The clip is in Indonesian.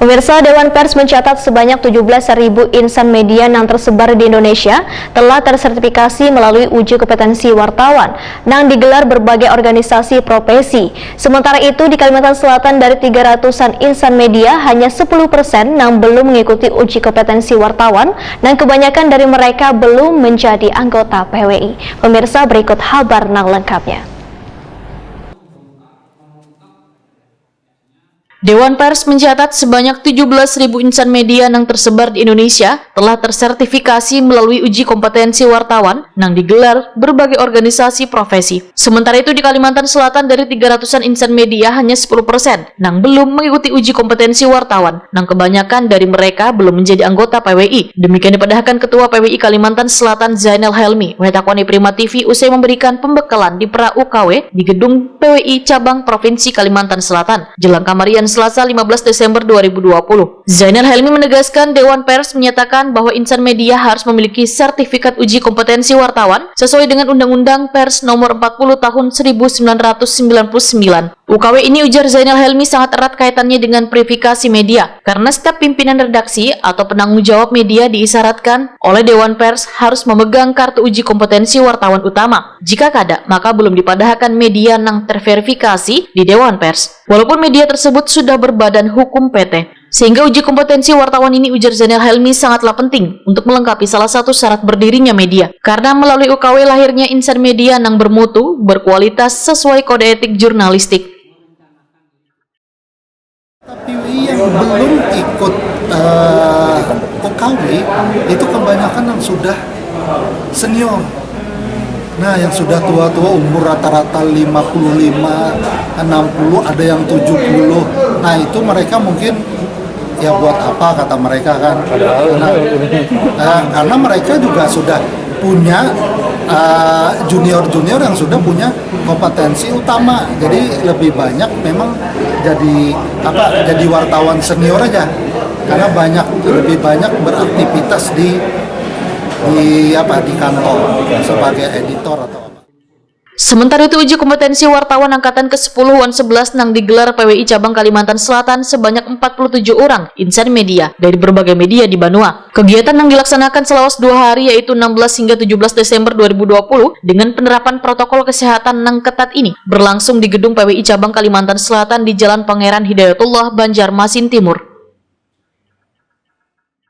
Pemirsa, Dewan Pers mencatat sebanyak 17.000 insan media yang tersebar di Indonesia telah tersertifikasi melalui uji kompetensi wartawan yang digelar berbagai organisasi profesi. Sementara itu, di Kalimantan Selatan dari 300-an insan media, hanya 10% yang belum mengikuti uji kompetensi wartawan dan kebanyakan dari mereka belum menjadi anggota PWI. Pemirsa, berikut kabar lengkapnya. Dewan Pers mencatat sebanyak 17.000 insan media yang tersebar di Indonesia telah tersertifikasi melalui uji kompetensi wartawan yang digelar berbagai organisasi profesi. Sementara itu di Kalimantan Selatan dari 300-an insan media hanya 10% yang belum mengikuti uji kompetensi wartawan, yang kebanyakan dari mereka belum menjadi anggota PWI. Demikian dipadahkan Ketua PWI Kalimantan Selatan Zainal Helmi, Wetakwani Prima TV usai memberikan pembekalan di Pra UKW di gedung PWI Cabang Provinsi Kalimantan Selatan jelang Kamarian Selasa 15 Desember 2020. Zainal Helmi menegaskan Dewan Pers menyatakan bahwa insan media harus memiliki sertifikat uji kompetensi wartawan sesuai dengan Undang-Undang Pers Nomor 40 Tahun 1999. UKW ini, ujar Zainal Helmi, sangat erat kaitannya dengan verifikasi media karena setiap pimpinan redaksi atau penanggung jawab media diisyaratkan oleh Dewan Pers harus memegang kartu uji kompetensi wartawan utama. Jika kada, maka belum dipadahkan media yang terverifikasi di Dewan Pers. Walaupun media tersebut sudah berbadan hukum PT, sehingga uji kompetensi wartawan ini, ujar Zainal Helmi, sangatlah penting untuk melengkapi salah satu syarat berdirinya media. Karena melalui UKW lahirnya insan media yang bermutu, berkualitas, sesuai kode etik jurnalistik. PWI yang belum ikut UKW itu kebanyakan yang sudah senior. Nah, yang sudah tua-tua, umur rata-rata 55, 60, ada yang 70. Nah, itu mereka mungkin ya buat apa kata mereka kan. Karena mereka juga sudah punya junior-junior yang sudah punya kompetensi utama. Jadi lebih banyak memang jadi wartawan senior aja. Karena lebih banyak beraktivitas di kantor sebagai editor atau apa. Sementara itu, uji kompetensi wartawan angkatan ke-10 11 yang digelar PWI Cabang Kalimantan Selatan sebanyak 47 orang insan media dari berbagai media di Banua. Kegiatan yang dilaksanakan selama 2 hari yaitu 16 hingga 17 Desember 2020 dengan penerapan protokol kesehatan yang ketat ini berlangsung di gedung PWI Cabang Kalimantan Selatan di Jalan Pangeran Hidayatullah, Banjarmasin Timur.